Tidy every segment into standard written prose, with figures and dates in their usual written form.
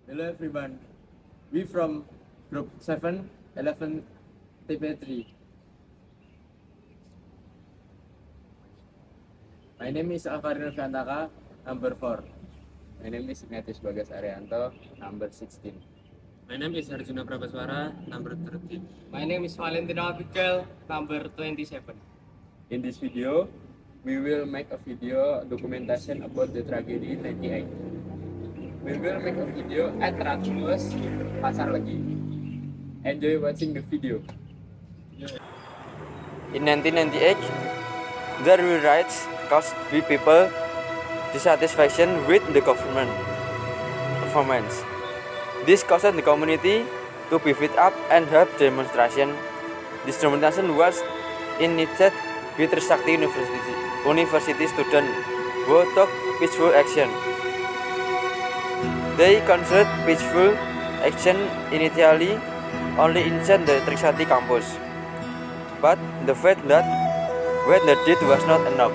Hello everyone. We from group 7, 11, TP3. My name is Alvarin Fiantaka, number 4. My name is Ignatius Bagas Arianto, number 16. My name is Arjuna Prabhaswara, number 13. My name is Valentino Abigail, number 27. In this video, we will make a video documentation about the tragedy in 98. We will make a video at Ratulus, Pasar Legi. Enjoy watching the video. In 1998, there were riots caused by people dissatisfaction with the government performance. This caused the community to be fed up and have demonstration. This demonstration was initiated with Trisakti University students who took peaceful action. They considered peaceful action initially only inside the Trisakti campus, but the fact that what they did was not enough.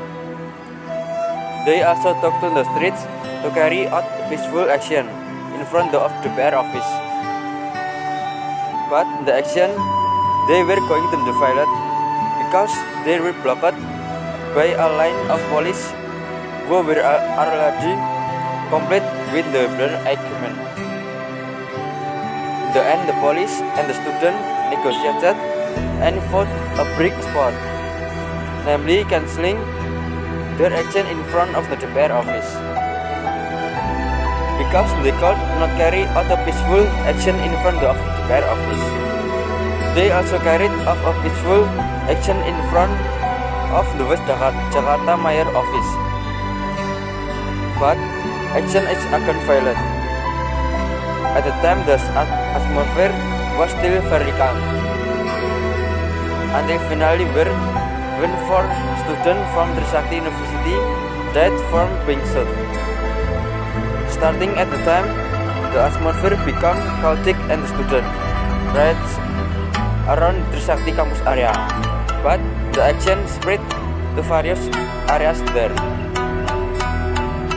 They also took to the streets to carry out peaceful action in front of the DPR office. But the action they were going to be violent because they were blocked by a line of police who were already complete with the blood argument. In the end, the police and the student negotiated and found a break spot, namely cancelling their action in front of the DPR office. Because they could not carry out a peaceful action in front of the DPR office, they also carried out a peaceful action in front of the West Jakarta Mayor office. But action is again violent. At the time, the atmosphere was still very calm, until finally when 4 students from Trisakti University died from being shot. Starting at the time, the atmosphere became chaotic and the student riots around Trisakti campus area, but the action spread to various areas there.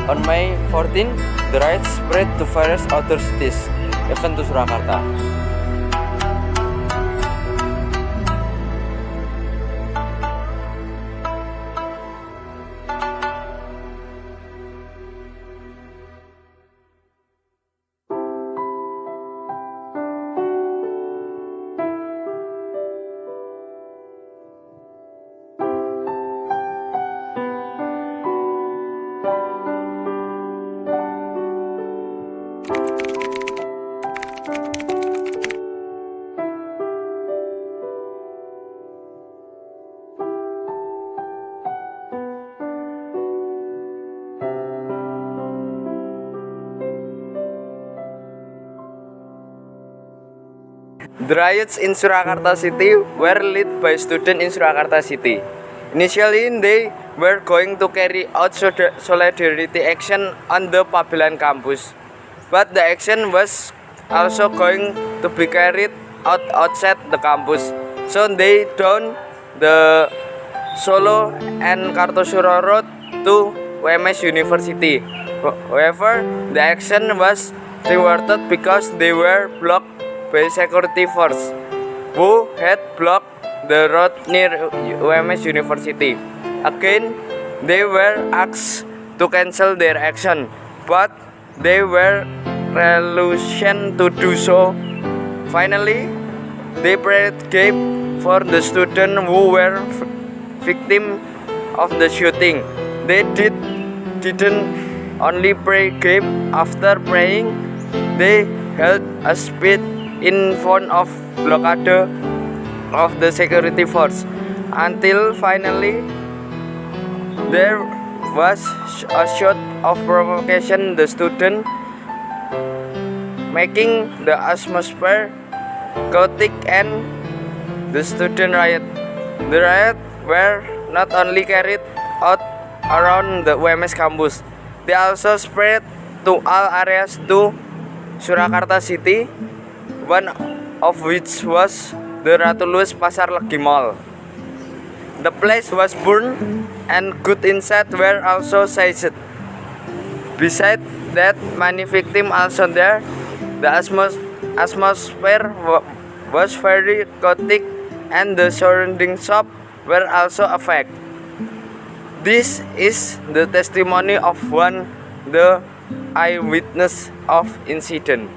On May 14, the riots spread to various other cities, even to Surakarta. The riots in Surakarta City were led by students in Surakarta City. Initially, they were going to carry out solidarity action on the Pabelan campus, but the action was also going to be carried out outside the campus. So they down the Solo and Kartosuro Road to UMS University. However, the action was thwarted because they were blocked by security force who had blocked the road near UMS University. Again, they were asked to cancel their action, but they were reluctant to do so. Finally, they prayed gap for the students who were victims of the shooting. They didn't only pray gap. After praying, they held a speech in front of blockade of the security force until finally there was a shot of provocation the student, making the atmosphere chaotic and the student riot. The riot were not only carried out around the UMS campus, they also spread to all areas to Surakarta City, one of which was the Ratulus Pasar Legi Mall. The place was burned and goods inside were also seized. Besides that, many victims also there The atmosphere was very chaotic and the surrounding shops were also affected. This is the testimony of one the eyewitness of incident.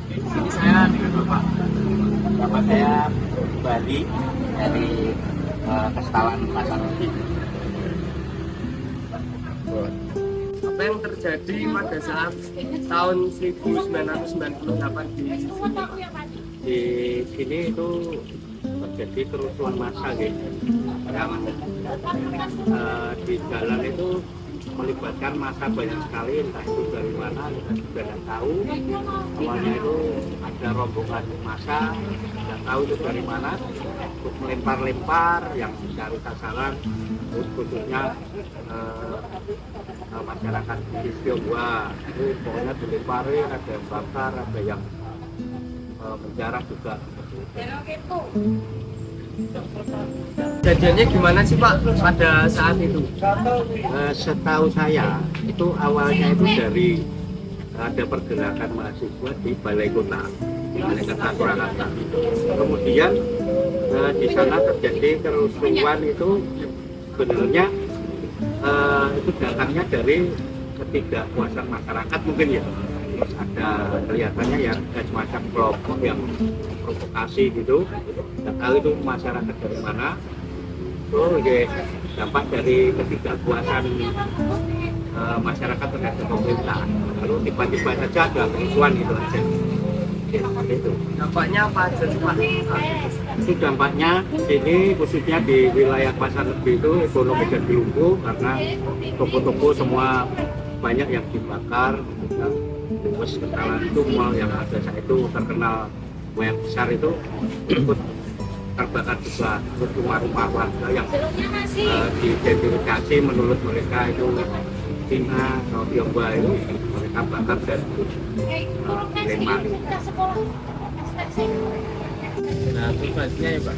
Ini saya dengan bapak saya Bali dari Kesetalan Pasar. Apa yang terjadi pada saat tahun 1998 di sini, Pak? Di sini itu terjadi kerusuhan massa gitu. Yang di jalan itu melibatkan massa banyak sekali, entah itu dari mana kita juga tidak tahu. Awalnya itu ada rombongan massa, tidak tahu itu dari mana, untuk melempar-lempar yang mencari sasaran, khususnya masyarakat di Tionghoa. Itu pokoknya dilemparin, ada yang bakar, ada yang menjarah juga. Kejadiannya gimana sih, Pak, pada saat itu? Setahu saya itu awalnya itu dari ada pergerakan mahasiswa di Balai Kota Surakarta. Kemudian di sana terjadi kerusuhan itu sebenarnya itu datangnya dari ketidakpuasan masyarakat mungkin ya. Terus ada kelihatannya ya ada semacam kelompok yang provokasi gitu. Tidak tahu itu masyarakat dari mana. Oh ya, dampak dari ketidakpuasan masyarakat terhadap pemerintah. Lalu tiba-tiba saja ada kerusuhan gitu aja. Seperti itu. Dampaknya apa aja sih, Pak? Itu dampaknya ini khususnya di wilayah Pasar Lebih itu ekonomi jadi lumpuh karena toko-toko semua banyak yang dibakar. Terus Kesetalan itu mall yang ada saat itu terkenal yang besar itu ikut terbakar juga. Terus rumah-rumah warga yang diidentifikasi menurut mereka itu Cina atau Tionghoa itu mereka bakar dan dilempar. Nah, terus selanjutnya ya Pak,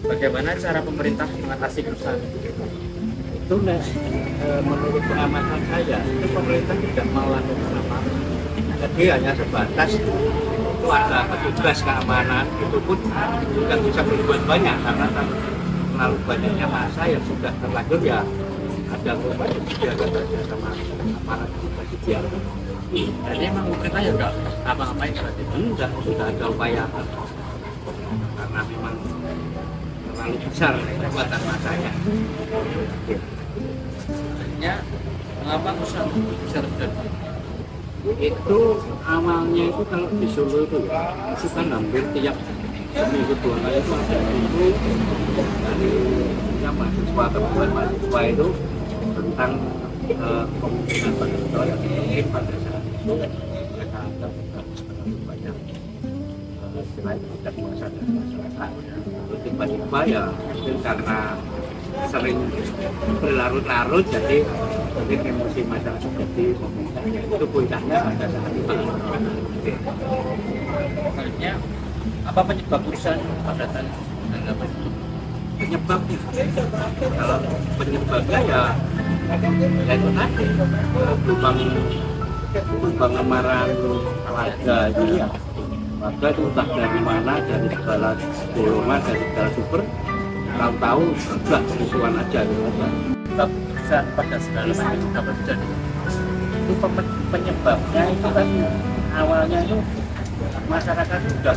bagaimana cara pemerintah mengatasi kerusuhan? Itu menurut pengamatan saya itu pemerintah tidak mau lakukan apa, jadi hanya sebatas itu ada petugas keamanan itu pun tidak bisa berbuat banyak karena terlalu banyaknya massa yang sudah terlanjur ya ada korban yang dibiarkan saja sama aparat juga dibiarkan. Jadi emang pemerintah ya enggak apa-apain berarti? Enggak, sudah ada upaya karena memang terlalu besar kekuatan massanya. Sebenarnya mengapa kerusuhan bisa terjadi? Itu awalnya itu kalau di Solo itu ya, itu kan hampir tiap seminggu 2 kali itu ada dulu dari mahasiswa temuan mahasiswa itu tentang kemungkinan penonton yang mungkin pada saat itu mereka akan banyak selain tidak puasa dan masyarakat. Lalu tiba-tiba ya mungkin karena sering berlarut-larut jadi mungkin emosi masyarakat jadi itu puncaknya pada saat itu. Selanjutnya, apa penyebab kerusuhan pada tahun 1998? penyebabnya. Kalau penyebabnya ya itu tadi lubang lamaran warga itu ya, warga itu entah dari mana, dari segala golongan, dari segala sumber, tahu-tahu sudah kerusuhan aja gitu aja. Sebab bisa pada segala macam apa terjadi. Itu penyebabnya itu kan awalnya itu masyarakat itu sudah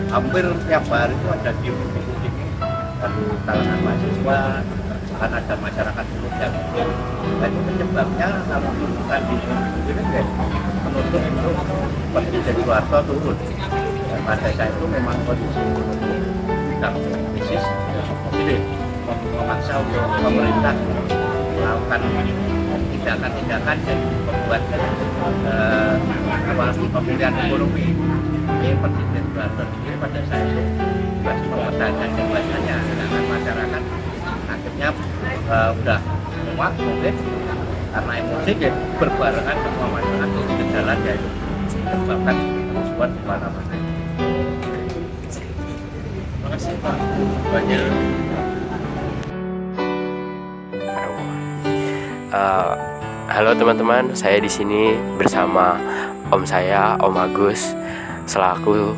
hampir tiap hari itu ada demo-demo dari kalangan mahasiswa, kan ada masyarakat umum yang dan itu penyebabnya kalau bukan di sini deh menuntut itu Presiden Soeharto turun. Dan pada saat itu memang kondisi sedang krisis, jadi memaksa untuk pemerintah melakukan tindakan-tindakan dan membuat pemilihan ekonomi. Ini Presiden Soeharto sendiri pada saat itu masih mempertahankan jabatannya, sedangkan masyarakat akhirnya udah muak mungkin karena emosi ya berbarengan semua masyarakat turun ke jalan ya menyebabkan kerusuhan di mana-mana. Terima kasih Pak banyak. Halo teman-teman, saya di sini bersama om saya, Om Agus, selaku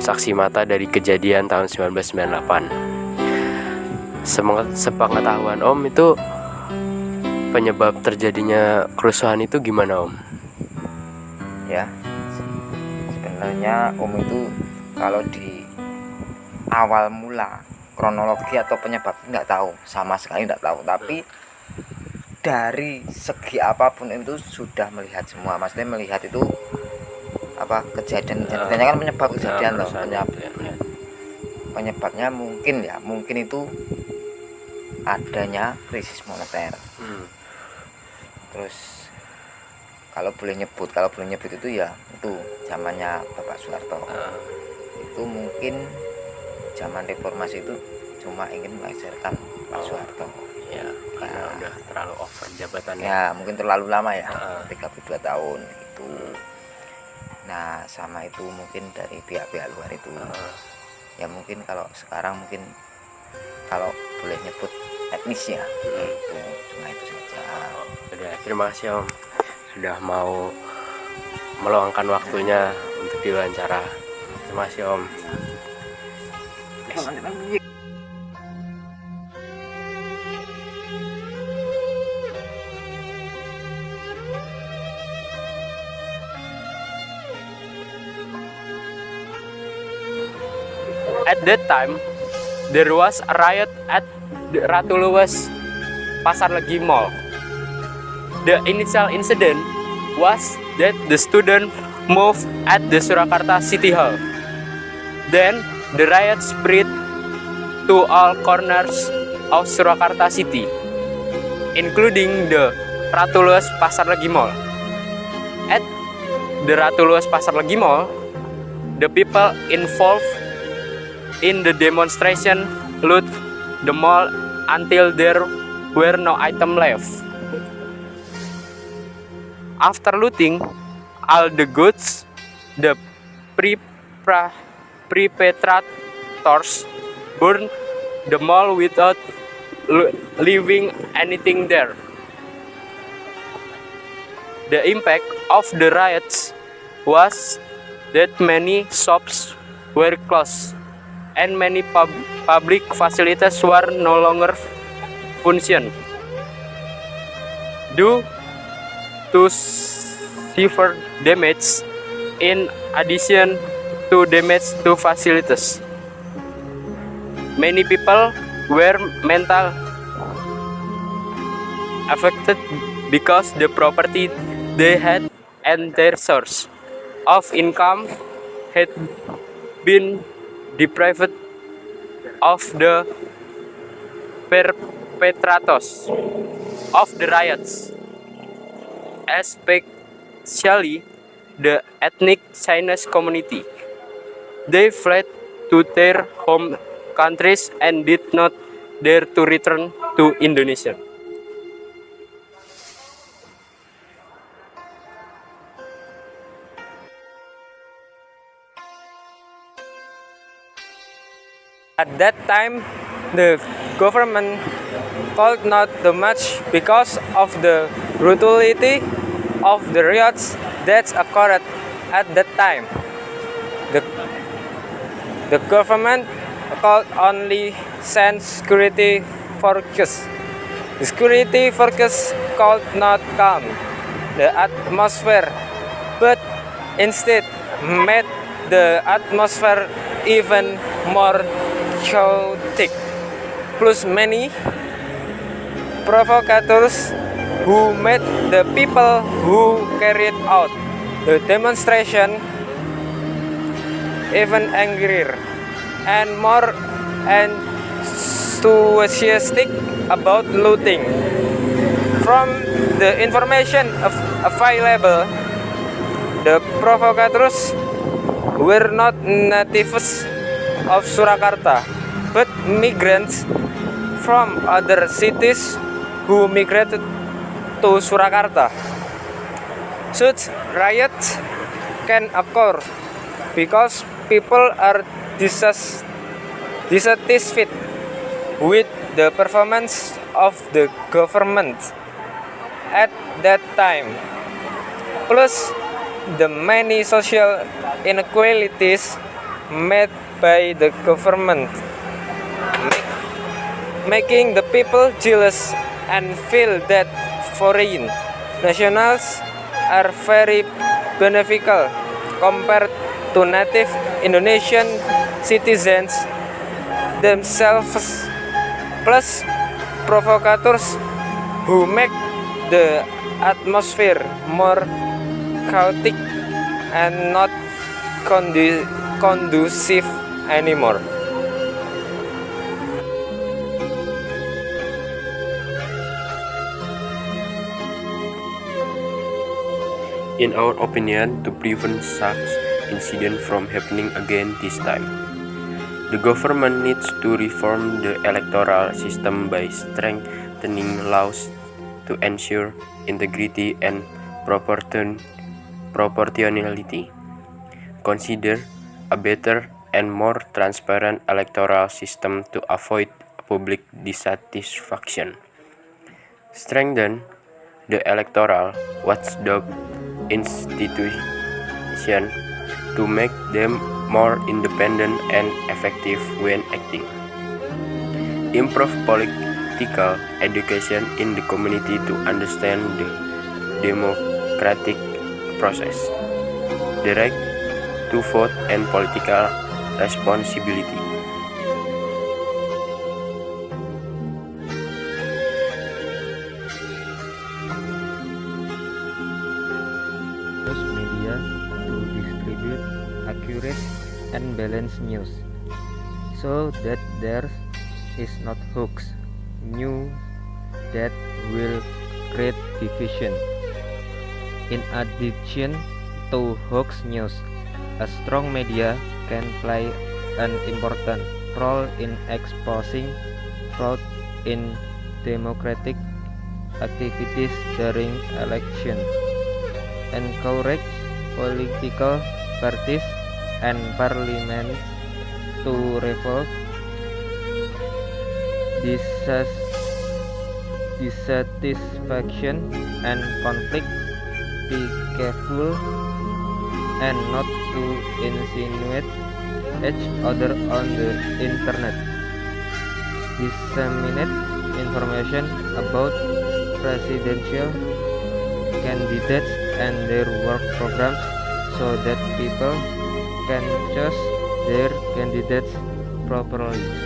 saksi mata dari kejadian tahun 1998. Sepengetahuan Om itu penyebab terjadinya kerusuhan itu gimana Om? Ya, sebenarnya Om itu kalau di awal mula kronologi atau penyebab nggak tahu, sama sekali nggak tahu, tapi dari segi apapun itu sudah melihat semua. Maksudnya melihat itu apa kejadian kan penyebab kejadian loh, penyebabnya mungkin itu adanya krisis moneter. Terus kalau boleh nyebut itu ya itu zamannya Bapak Soeharto. Itu mungkin zaman reformasi itu cuma ingin melengsarkan Pak Soeharto. Ya, karena udah terlalu over jabatannya. Ya, mungkin terlalu lama ya. 32 tahun itu. Nah, sama itu mungkin dari pihak-pihak luar itu. Ya mungkin kalau sekarang mungkin kalau boleh nyebut etnis ya. Itu cuma itu saja. Udah, terima kasih Om sudah mau meluangkan waktunya untuk diwawancara. Terima kasih Om. At that time, there was a riot at the Ratu Luwes Pasar Legi Mall. The initial incident was that the student moved at the Surakarta City Hall. Then, the riot spread to all corners of Surakarta City, including the Ratu Luwes Pasar Legi Mall. At the Ratu Luwes Pasar Legi Mall, the people involved in the demonstration loot the mall until there were no item left. After looting all the goods, the perpetrators burned the mall without leaving anything there. The impact of the riots was that many shops were closed and many public facilities were no longer function due to severe damage in addition to damage to facilities. Many people were mentally affected because the property they had and their source of income had been deprived of the perpetrators of the riots, especially the ethnic Chinese community. They fled to their home countries and did not dare to return to Indonesia. At that time, the government could not do much because of the brutality of the riots that occurred at that time. The government could only send security forces. The security forces could not calm the atmosphere, but instead made the atmosphere even more chaotic. Plus many provocators who made the people who carried out the demonstration even angrier and more enthusiastic about looting. From the information available, the provocators were not natives of Surakarta, but migrants from other cities who migrated to Surakarta. Such riots can occur because people are dissatisfied with the performance of the government at that time. Plus, the many social inequalities made by the government, making the people jealous and feel that foreign nationals are very beneficial compared to native Indonesian citizens themselves. Plus, provocators who make the atmosphere more chaotic and not conducive anymore. In our opinion, to prevent such incident from happening again this time, the government needs to reform the electoral system by strengthening laws to ensure integrity and proportionality. Consider a better and more transparent electoral system to avoid public dissatisfaction. Strengthen the electoral watchdog institution to make them more independent and effective when acting. Improve political education in the community to understand the democratic process, the right to vote and political responsibility. Use media to distribute accurate and balanced news, so that there is not hoax news that will create division. In addition to hoax news, a strong media can play an important role in exposing fraud in democratic activities during election. Encourage political parties and parliaments to resolve dissatisfaction and conflict. Be careful and not to insinuate each other on the internet. Disseminate information about presidential candidates and their work programs so that people can choose their candidates properly.